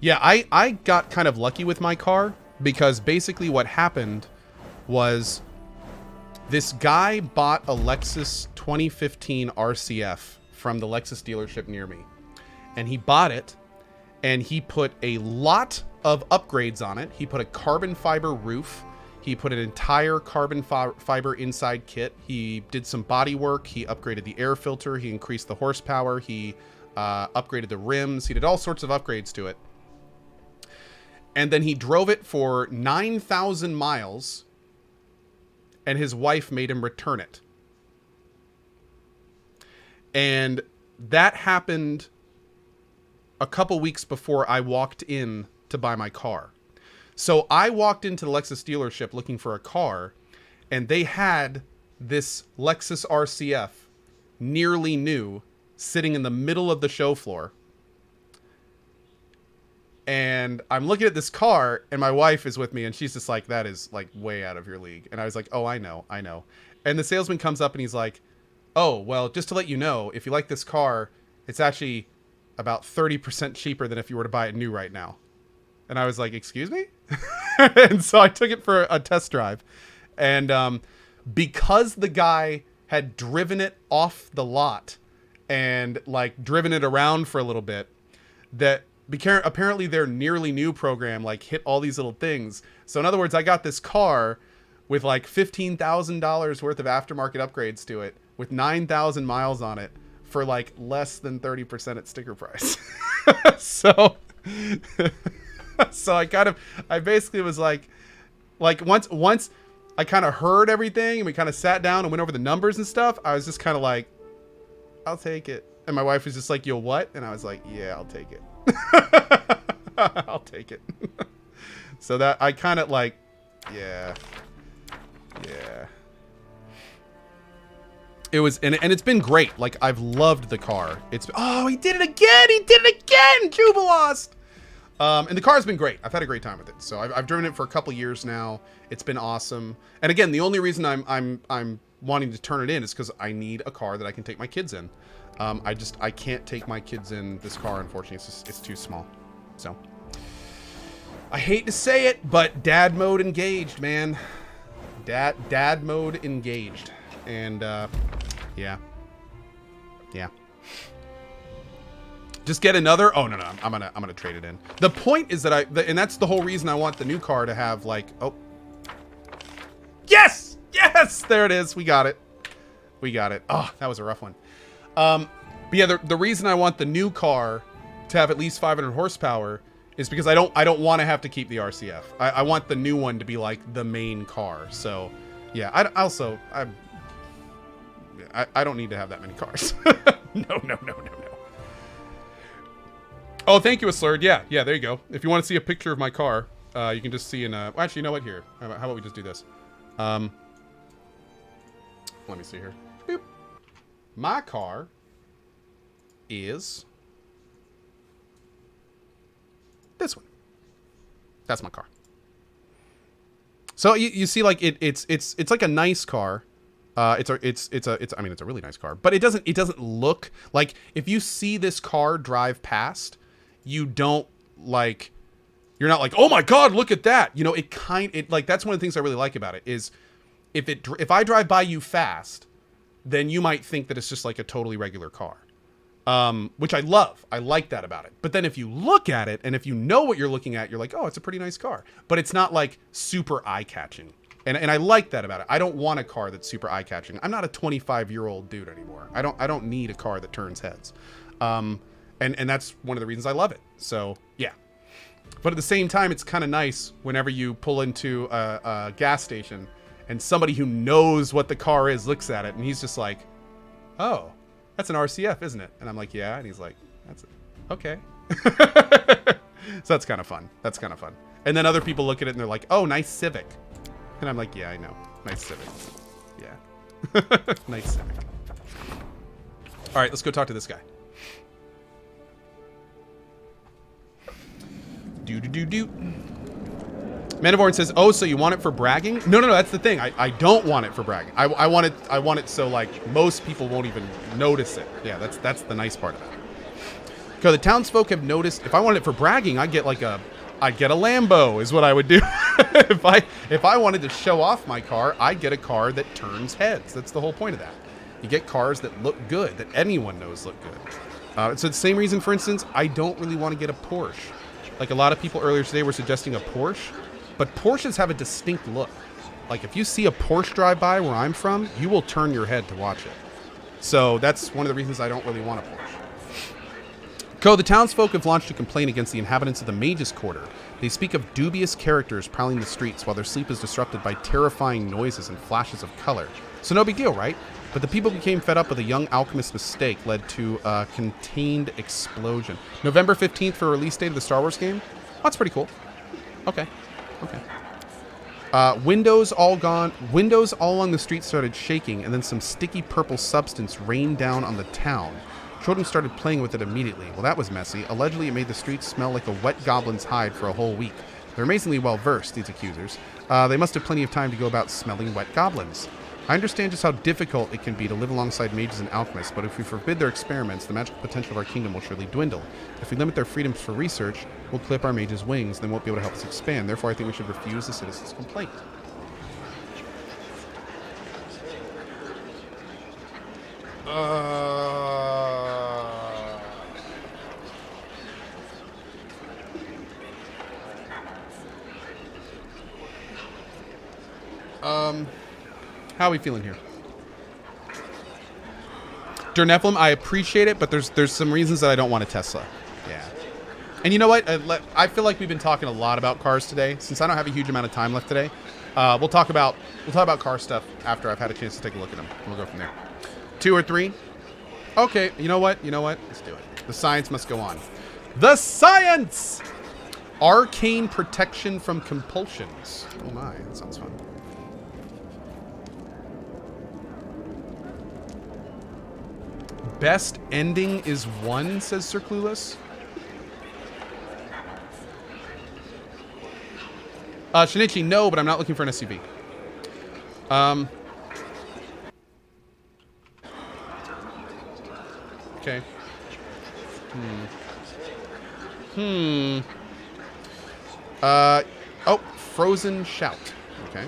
Yeah, I got kind of lucky with my car because basically what happened was this guy bought a Lexus 2015 RCF from the Lexus dealership near me. And he bought it and he put a lot of upgrades on it. He put a carbon fiber roof. He put an entire carbon fiber inside kit. He did some body work. He upgraded the air filter. He increased the horsepower. He upgraded the rims. He did all sorts of upgrades to it. And then he drove it for 9,000 miles. And his wife made him return it. And that happened a couple weeks before I walked in to buy my car. So I walked into the Lexus dealership looking for a car, and they had this Lexus RCF, nearly new, sitting in the middle of the show floor. And I'm looking at this car, and my wife is with me, and she's just like, that is like way out of your league. And I was like, oh, I know. And the salesman comes up and he's like, oh, well, just to let you know, if you like this car, it's actually about 30% cheaper than if you were to buy it new right now. And I was like, excuse me? And so I took it for a test drive. And because the guy had driven it off the lot and like driven it around for a little bit, that apparently their nearly new program like hit all these little things. So in other words, I got this car with like $15,000 worth of aftermarket upgrades to it with 9,000 miles on it for like less than 30% at sticker price. So I basically was like once I kind of heard everything and we kind of sat down and went over the numbers and stuff, I was just kind of like, I'll take it. And my wife was just like, you'll what? And I was like, yeah, I'll take it. I'll take it. So that I kind of like, yeah. It was, and it's been great. Like, I've loved the car. He did it again! Jubilost! And the car's been great. I've had a great time with it. So I've driven it for a couple years now. It's been awesome. And again, the only reason I'm wanting to turn it in is because I need a car that I can take my kids in. I can't take my kids in this car, unfortunately. It's too small. So I hate to say it, but dad mode engaged, man. Dad mode engaged. And yeah. Just get another. Oh no, I'm gonna trade it in. The point is that and that's the whole reason I want the new car to have like, oh, yes, there it is. We got it. Oh, that was a rough one. But yeah, the reason I want the new car to have at least 500 horsepower is because I don't want to have to keep the RCF. I want the new one to be like the main car. So yeah, I don't need to have that many cars. No. Oh, thank you, Aslurd. Yeah, there you go. If you want to see a picture of my car, you can just see in well, actually, you know what? Here, how about we just do this? Let me see here. Boop. My car is this one. That's my car. So you see, like it's like a nice car. It's a really nice car, but it doesn't look like, if you see this car drive past, you're not like, oh my God, look at that. You know, like, that's one of the things I really like about it is if I drive by you fast, then you might think that it's just like a totally regular car. Which I love. I like that about it. But then if you look at it and if you know what you're looking at, you're like, oh, it's a pretty nice car, but it's not like super eye-catching. And I like that about it. I don't want a car that's super eye-catching. I'm not a 25-year-old dude anymore. I don't need a car that turns heads. And that's one of the reasons I love it. So, yeah. But at the same time, it's kind of nice whenever you pull into a gas station and somebody who knows what the car is looks at it and he's just like, oh, that's an RCF, isn't it? And I'm like, yeah. And he's like, that's it. Okay. So that's kind of fun. And then other people look at it and they're like, oh, nice Civic. And I'm like, yeah, I know. Nice Civic. Yeah. Nice Civic. All right, let's go talk to this guy. Do. Manivorn says, oh, so you want it for bragging? No, that's the thing. I don't want it for bragging. I want it so, like, most people won't even notice it. Yeah, that's the nice part about it. Because the townsfolk have noticed, if I wanted it for bragging, I'd get a Lambo is what I would do. if I wanted to show off my car, I'd get a car that turns heads. That's the whole point of that. You get cars that look good, that anyone knows look good. So the same reason, for instance, I don't really want to get a Porsche. Like a lot of people earlier today were suggesting a Porsche, but Porsches have a distinct look. Like if you see a Porsche drive by where I'm from, you will turn your head to watch it. So that's one of the reasons I don't really want a Porsche. The townsfolk have launched a complaint against the inhabitants of the Mage's Quarter. They speak of dubious characters prowling the streets while their sleep is disrupted by terrifying noises and flashes of color. So no big deal, right? But the people became fed up with a young alchemist's mistake led to a contained explosion. November 15th for release date of the Star Wars game? Oh, that's pretty cool. Okay. Windows all gone. Windows all along the street started shaking, and then some sticky purple substance rained down on the town. Children started playing with it immediately. Well, that was messy. Allegedly, it made the streets smell like a wet goblin's hide for a whole week. They're amazingly well-versed, these accusers. They must have plenty of time to go about smelling wet goblins. I understand just how difficult it can be to live alongside mages and alchemists, but if we forbid their experiments, the magical potential of our kingdom will surely dwindle. If we limit their freedoms for research, we'll clip our mages' wings, and they won't be able to help us expand. Therefore, I think we should refuse the citizens' complaint. How are we feeling here? Nephilim, I appreciate it, but there's some reasons that I don't want a Tesla. Yeah. And you know what? I feel like we've been talking a lot about cars today. Since I don't have a huge amount of time left today, we'll talk about car stuff after I've had a chance to take a look at them. We'll go from there. 2 or 3? Okay, you know what? Let's do it. The science must go on. The science! Arcane protection from compulsions. Oh my, that sounds fun. Best ending is 1, says Sir Clueless. Shinichi, no, but I'm not looking for an SUV. Okay. Oh, Frozen Shout. Okay.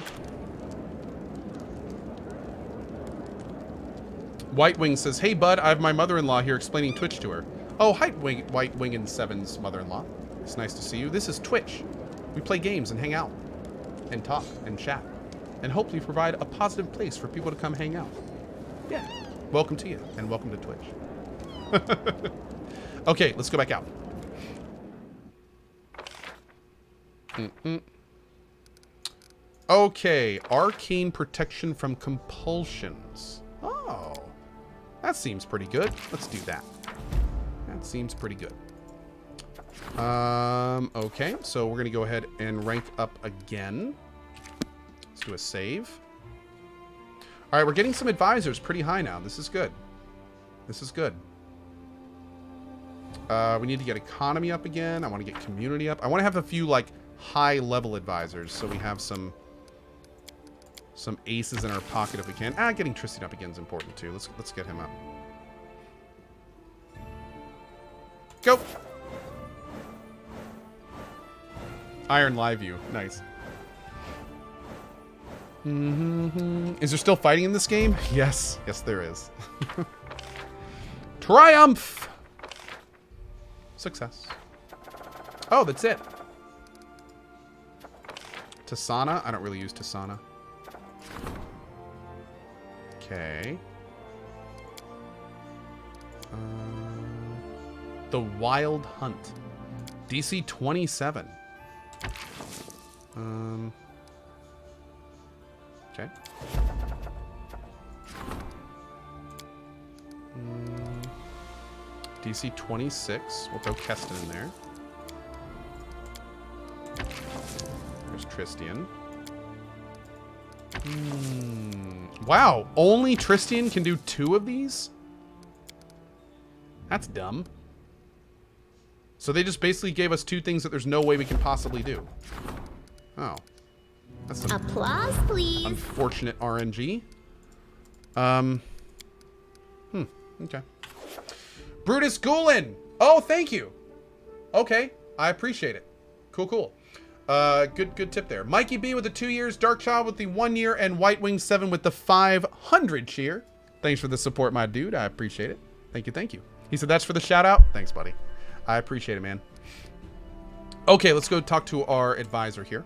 White Wing says, hey, bud, I have my mother-in-law here explaining Twitch to her. Oh, hi, White Wing and Seven's mother-in-law. It's nice to see you. This is Twitch. We play games and hang out and talk and chat and hopefully provide a positive place for people to come hang out. Yeah. Welcome to you and welcome to Twitch. Okay, let's go back out. Okay, arcane protection from compulsions. Oh, that seems pretty good. Let's do that. That seems pretty good. Okay, so we're gonna go ahead and rank up again. Let's do a save. All right, we're getting some advisors pretty high now. This is good. This is good. We need to get economy up again. I want to get community up. I want to have a few like high-level advisors, so we have some aces in our pocket if we can. Getting Tristan up again is important too. Let's get him up. Go. Iron Live View, nice. Is there still fighting in this game? Yes, yes there is. Triumph. Success. Oh, that's it. Tasana? I don't really use Tasana. Okay. The Wild Hunt. DC 27. Okay. DC 26. We'll throw Keston in there. There's Tristian. Wow, only Tristian can do 2 of these? That's dumb. So they just basically gave us 2 things that there's no way we can possibly do. Oh. That's some applause, please. Unfortunate RNG. Okay. Brutus Goulin, Oh, thank you. Okay, I appreciate it. Cool. Good tip there. Mikey B with the 2 years, Darkchild with the 1 year, and White Wing 7 with the 500 cheer. Thanks for the support, my dude. I appreciate it. Thank you. He said that's for the shout out. Thanks, buddy. I appreciate it, man. Okay, let's go talk to our advisor here.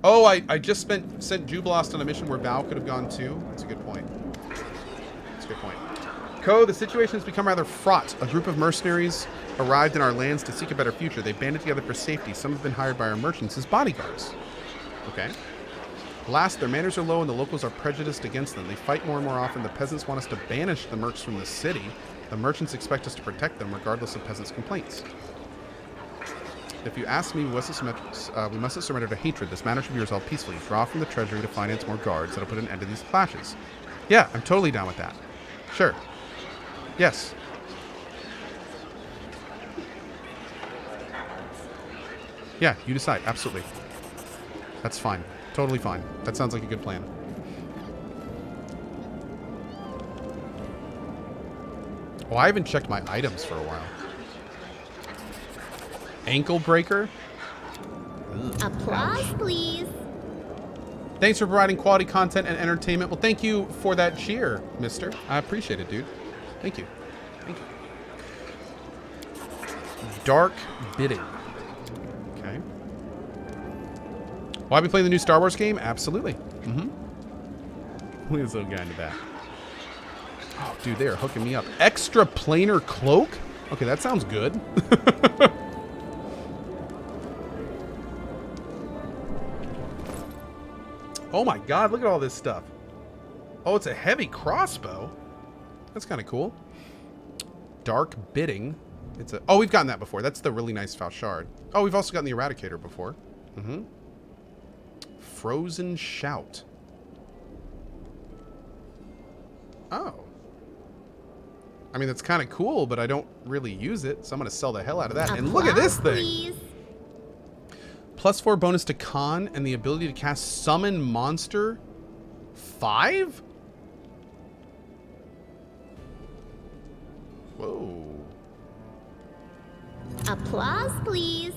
Oh, I just sent Jubilost on a mission where Val could have gone too. That's a good point. Co, the situation has become rather fraught. A group of mercenaries arrived in our lands to seek a better future. They banded together for safety. Some have been hired by our merchants as bodyguards. Okay. Last, their manners are low and the locals are prejudiced against them. They fight more and more often. The peasants want us to banish the mercs from the city. The merchants expect us to protect them regardless of peasants' complaints. If you ask me, we mustn't surrender to hatred. This matter should be resolved peacefully. Draw from the treasury to finance more guards. That'll put an end to these clashes. Yeah, I'm totally down with that. Sure. Yes. Yeah, you decide. Absolutely. That's fine. Totally fine. That sounds like a good plan. Oh, I haven't checked my items for a while. Ankle breaker? Applause, please. Thanks for providing quality content and entertainment. Well, thank you for that cheer, mister. I appreciate it, dude. Thank you. Dark bidding. Okay. Will I be playing the new Star Wars game? Absolutely. Look at this little guy in the back. Oh, dude, they are hooking me up. Extra planar cloak? Okay, that sounds good. Oh my god, look at all this stuff. Oh, it's a heavy crossbow. That's kind of cool. Dark bidding. Oh, we've gotten that before. That's the really nice Falshard. Oh, we've also gotten the Eradicator before. Frozen Shout. Oh. I mean, that's kind of cool, but I don't really use it, so I'm going to sell the hell out of that. And look at this thing. Please. +4 bonus to con and the ability to cast Summon Monster 5? Whoa. Applause, please.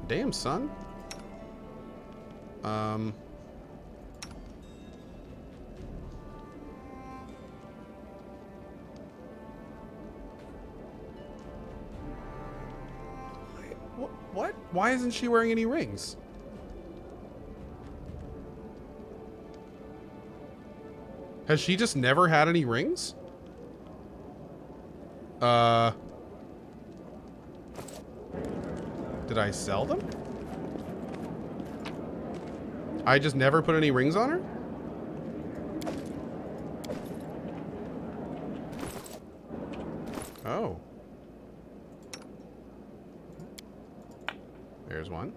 Damn, son. What? Why isn't she wearing any rings? Has she just never had any rings? Did I sell them? I just never put any rings on her? Oh. There's one.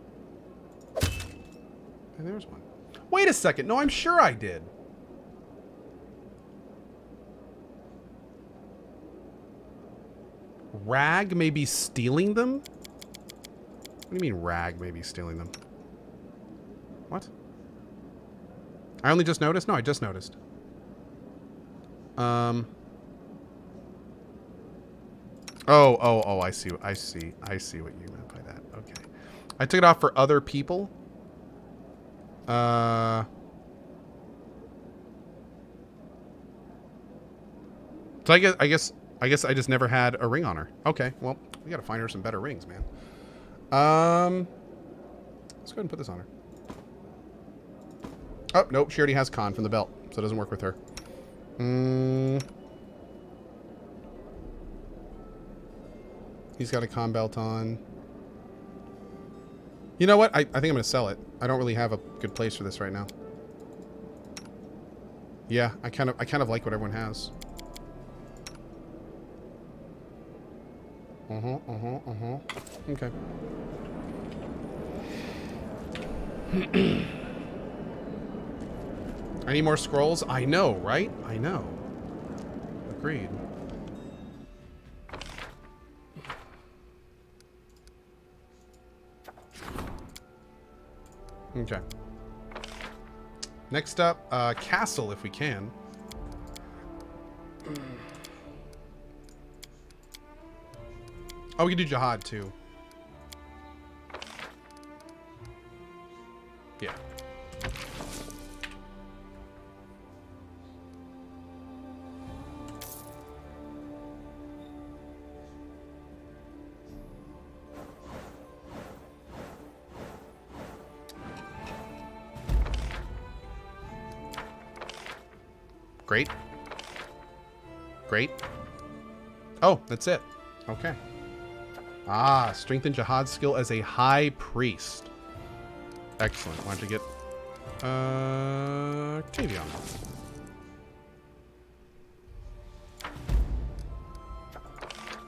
And there's one. Wait a second. No, I'm sure I did. Rag may be stealing them? What do you mean Rag may be stealing them? What? I only just noticed? No, I just noticed. Oh, I see what you meant by that. Okay. I took it off for other people. So I guess I just never had a ring on her. Okay, well, we gotta find her some better rings, man. Let's go ahead and put this on her. Oh, nope, she already has con from the belt, so it doesn't work with her. He's got a con belt on. You know what? I think I'm gonna sell it. I don't really have a good place for this right now. Yeah, I kind of like what everyone has. Okay. I need more scrolls? I know, right? I know. Agreed. Okay. Next up, castle, if we can. Oh, we can do Jihad too. Yeah. Great. Great. Oh, that's it. Okay. Ah, strengthen Jihad skill as a high priest. Excellent. Why don't you get Kavion?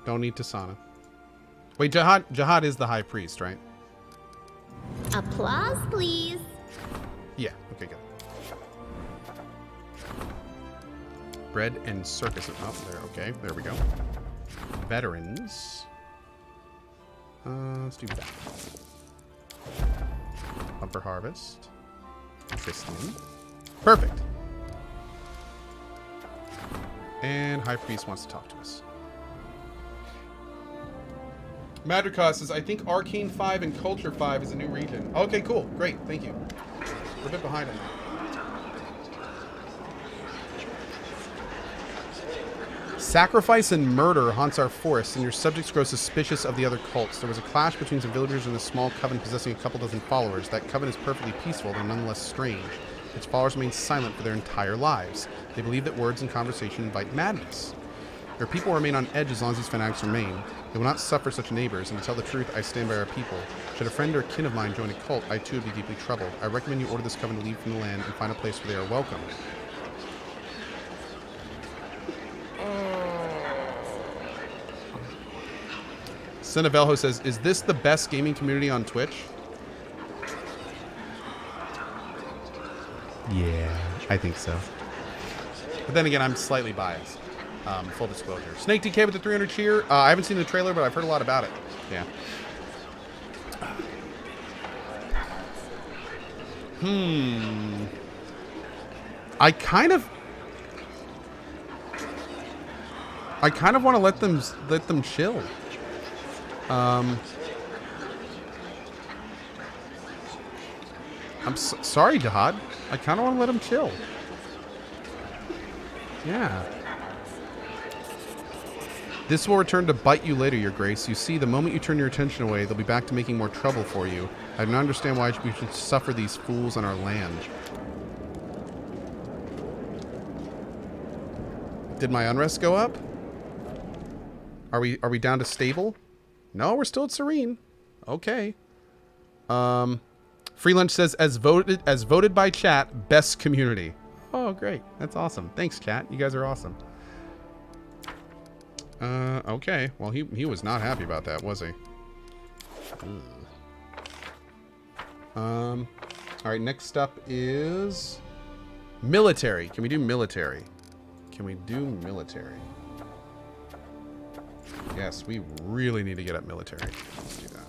Don't need Tasana. Wait, Jihad is the high priest, right? Applause, please. Yeah. Okay, good. Bread and circus. Oh, there. Okay, there we go. Veterans. Let's do that. Bumper harvest. Tristan. Perfect. And High Priest wants to talk to us. Madrikos says, I think Arcane 5 and Culture 5 is a new region. Okay, cool. Great. Thank you. We're a bit behind on that. Sacrifice and murder haunts our forests, and your subjects grow suspicious of the other cults. There was a clash between some villagers and a small coven possessing a couple dozen followers. That coven is perfectly peaceful, though nonetheless strange. Its followers remain silent for their entire lives. They believe that words and conversation invite madness. Their people remain on edge as long as these fanatics remain. They will not suffer such neighbors, and to tell the truth, I stand by our people. Should a friend or kin of mine join a cult, I too would be deeply troubled. I recommend you order this coven to leave from the land and find a place where they are welcome. Cinevelho says, is this the best gaming community on Twitch? Yeah, I think so. But then again, I'm slightly biased. Full disclosure. Snake DK with the 300 cheer. I haven't seen the trailer, but I've heard a lot about it. Yeah. I kind of want to let them chill. I'm sorry, Jihad. I kind of want to let them chill. Yeah. This will return to bite you later, Your Grace. You see, the moment you turn your attention away, they'll be back to making more trouble for you. I do not understand why we should suffer these fools on our land. Did my unrest go up? Are we down to stable? No, we're still at serene. Okay. Free Lunch says, as voted by chat, best community. Oh, great. That's awesome. Thanks, chat. You guys are awesome. Okay. Well, he was not happy about that, was he? All right, next up is military. Can we do military? Can we do military? Yes, we really need to get up military. Let's do that.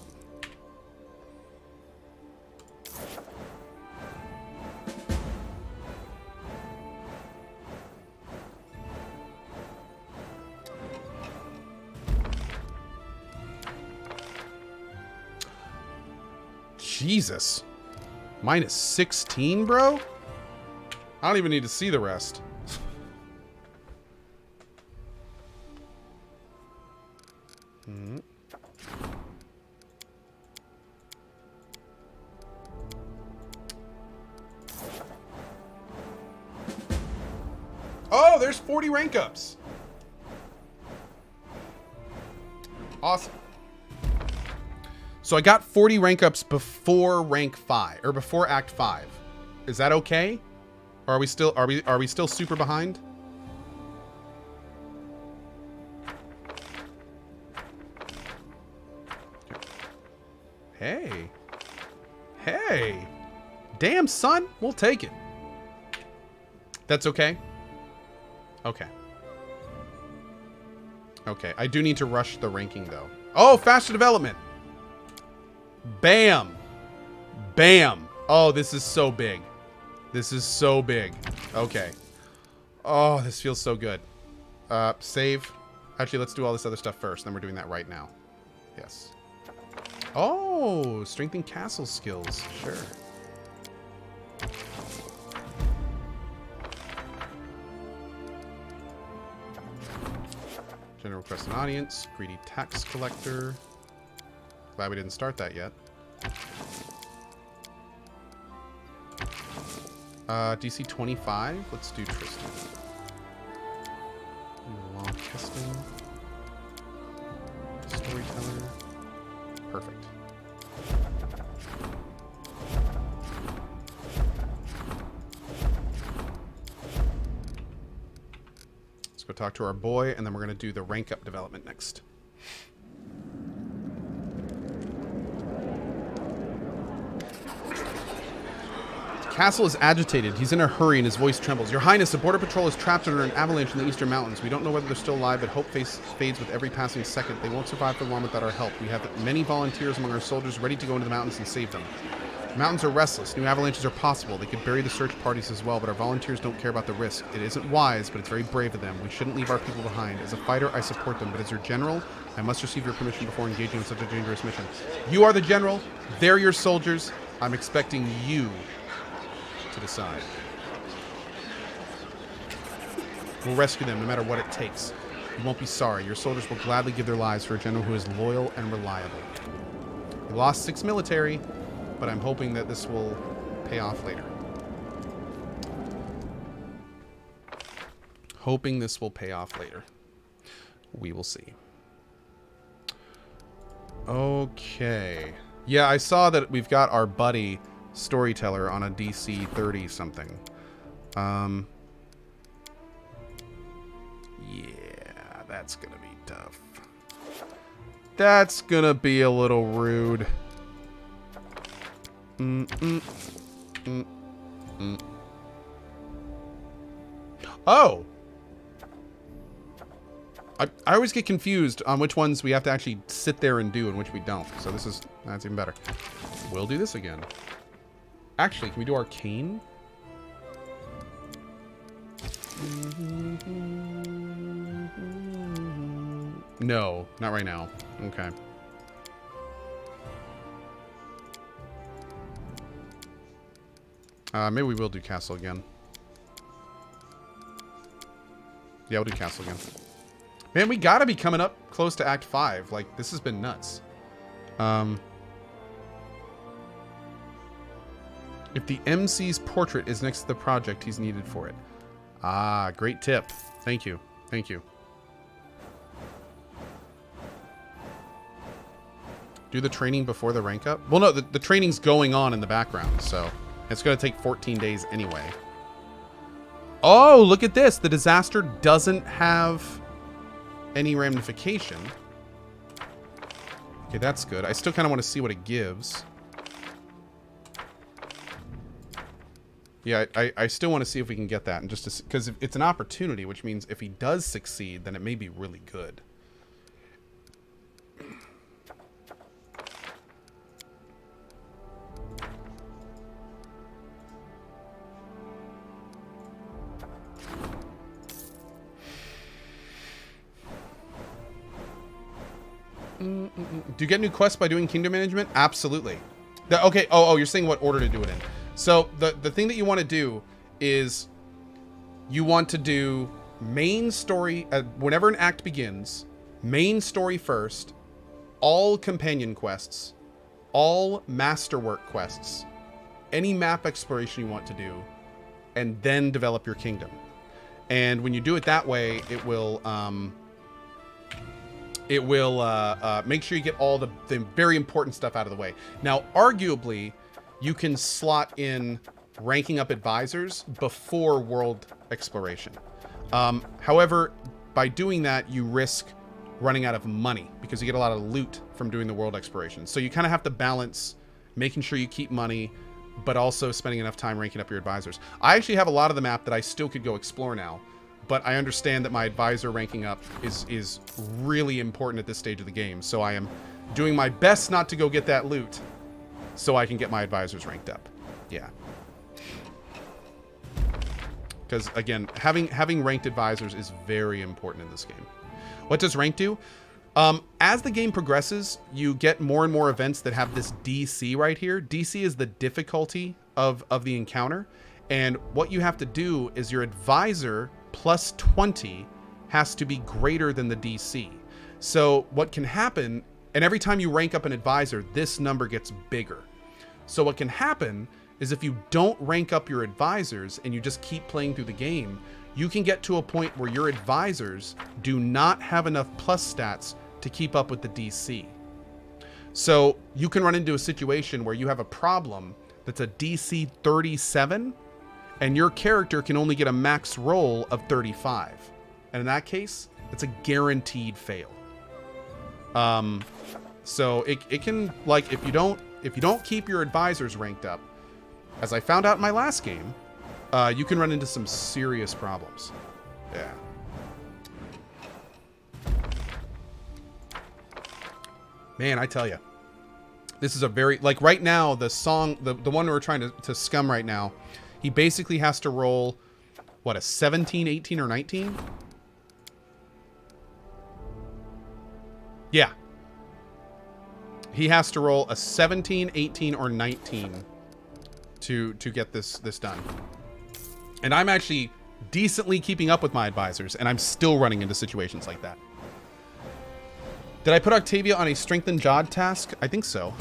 Jesus. Minus 16, bro? I don't even need to see the rest. Oh, there's 40 rank ups. Awesome. So I got 40 rank ups before rank 5 or before act 5. Is that okay? Or are we still super behind? Hey. Hey. Damn, son. We'll take it. That's okay. Okay. Okay. I do need to rush the ranking, though. Oh, faster development. Bam. Bam. Oh, this is so big. This is so big. Okay. Oh, this feels so good. Save. Actually, let's do all this other stuff first. Then we're doing that right now. Yes. Oh, strengthen castle skills. Sure. General request an audience. Greedy tax collector. Glad we didn't start that yet. DC 25. Let's do Tristan. Long testing. Storyteller. Perfect. Let's go talk to our boy, and then we're going to do the rank up development next. Castle is agitated. He's in a hurry and his voice trembles. Your Highness, the border patrol is trapped under an avalanche in the eastern mountains. We don't know whether they're still alive, but hope fades with every passing second. They won't survive for long without our help. We have many volunteers among our soldiers ready to go into the mountains and save them. The mountains are restless. New avalanches are possible. They could bury the search parties as well, but our volunteers don't care about the risk. It isn't wise, but it's very brave of them. We shouldn't leave our people behind. As a fighter, I support them, but as your general, I must receive your permission before engaging in such a dangerous mission. You are the general. They're your soldiers. I'm expecting you to decide. We'll rescue them no matter what it takes. You won't be sorry. Your soldiers will gladly give their lives for a general who is loyal and reliable. We lost 6 military, but I'm hoping that this will pay off later. Hoping this will pay off later. We will see. Okay. Yeah, I saw that we've got our buddy Storyteller on a DC 30 something. Yeah, that's gonna be tough. That's gonna be a little rude. Oh! I always get confused on which ones we have to actually sit there and do and which we don't. So that's even better. We'll do this again. Actually, can we do Arcane? No, not right now. Okay. Maybe we will do Castle again. Yeah, we'll do Castle again. Man, we gotta be coming up close to Act 5. Like, this has been nuts. If the MC's portrait is next to the project, he's needed for it. Ah, great tip. Thank you. Thank you. Do the training before the rank up? Well, no, the training's going on in the background, so it's going to take 14 days anyway. Oh, look at this. The disaster doesn't have any ramification. Okay, that's good. I still kind of want to see what it gives. Yeah, I still want to see if we can get that, and just because it's an opportunity, which means if he does succeed, then it may be really good. Do you get new quests by doing kingdom management? Absolutely. Okay. Oh, you're saying what order to do it in. So the thing that you want to do is you want to do main story whenever an act begins, main story first, all companion quests, all masterwork quests, any map exploration you want to do, and then develop your kingdom. And when you do it that way, it will make sure you get all the very important stuff out of the way. Now, arguably, you can slot in ranking up advisors before world exploration. However, by doing that, you risk running out of money because you get a lot of loot from doing the world exploration. So you kind of have to balance making sure you keep money, but also spending enough time ranking up your advisors. I actually have a lot of the map that I still could go explore now, but I understand that my advisor ranking up is really important at this stage of the game. So I am doing my best not to go get that loot so I can get my advisors ranked up. Yeah. Because, again, having ranked advisors is very important in this game. What does rank do? As the game progresses, you get more and more events that have this DC right here. DC is the difficulty of the encounter. And what you have to do is your advisor plus 20 has to be greater than the DC. So what can happen, and every time you rank up an advisor, this number gets bigger. So what can happen is if you don't rank up your advisors and you just keep playing through the game, you can get to a point where your advisors do not have enough plus stats to keep up with the DC. So you can run into a situation where you have a problem that's a DC 37 and your character can only get a max roll of 35. And in that case, it's a guaranteed fail. So it can, like, if you don't keep your advisors ranked up, as I found out in my last game, you can run into some serious problems. Yeah. Man, I tell you, this is a very, like right now, the song, the one we're trying to scum right now, he basically has to roll, what, a 17, 18, or 19? Yeah. He has to roll a 17, 18, or 19 to get this done. And I'm actually decently keeping up with my advisors, and I'm still running into situations like that. Did I put Octavia on a strengthened Jod task? I think so.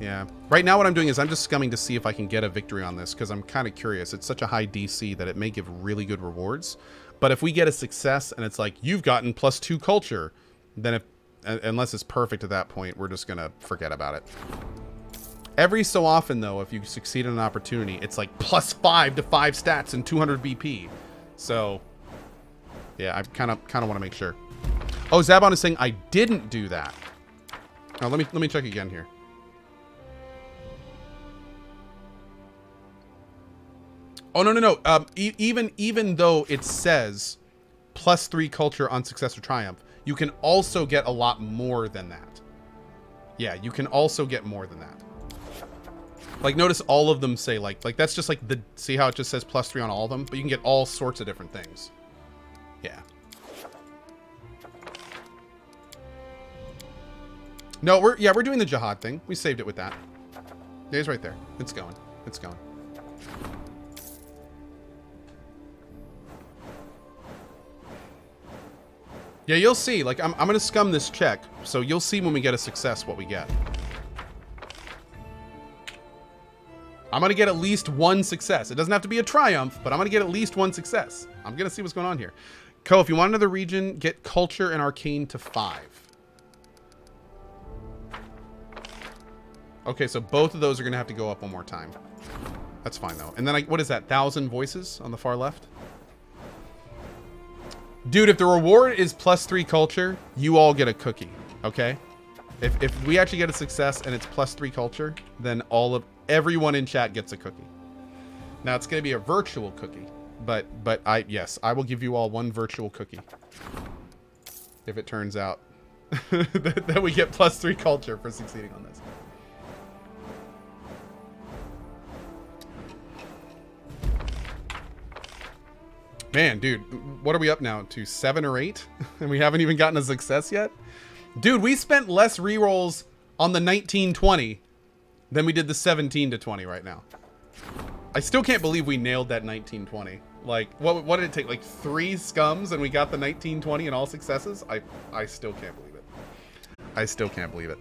Yeah. Right now what I'm doing is I'm just scumming to see if I can get a victory on this, because I'm kind of curious. It's such a high DC that it may give really good rewards. But if we get a success and it's like, you've gotten +2 culture, then unless it's perfect at that point, we're just going to forget about it. Every so often, though, if you succeed in an opportunity, it's like +5 to 5 stats and 200 BP. So, yeah, I kind of want to make sure. Oh, Zabon is saying I didn't do that. Oh, let me check again here. Oh, no. Even though it says +3 culture on success or triumph, you can also get a lot more than that. Yeah, you can also get more than that. Like, notice all of them say, like that's just like see how it just says +3 on all of them? But you can get all sorts of different things. Yeah. No, we're doing the jihad thing. We saved it with that. Yeah, it's right there. It's going. It's going. Yeah, you'll see. Like, I'm going to scum this check, so you'll see when we get a success what we get. I'm going to get at least one success. It doesn't have to be a triumph, but I'm going to get at least one success. I'm going to see what's going on here. Co, if you want another region, get culture and arcane to 5. Okay, so both of those are going to have to go up one more time. That's fine, though. And then, what is that? 1,000 voices on the far left? Dude, if the reward is +3 culture, you all get a cookie, okay? If we actually get a success and it's +3 culture, then everyone in chat gets a cookie. Now, it's going to be a virtual cookie, but yes, I will give you all one virtual cookie. If it turns out that we get +3 culture for succeeding on this. Man, dude, what are we up now to? 7 or 8? And we haven't even gotten a success yet? Dude, we spent less rerolls on the 1920 than we did the 17 to 20 right now. I still can't believe we nailed that 1920. Like, what did it take? Like 3 scums and we got the 1920 and all successes? I still can't believe it. I still can't believe it.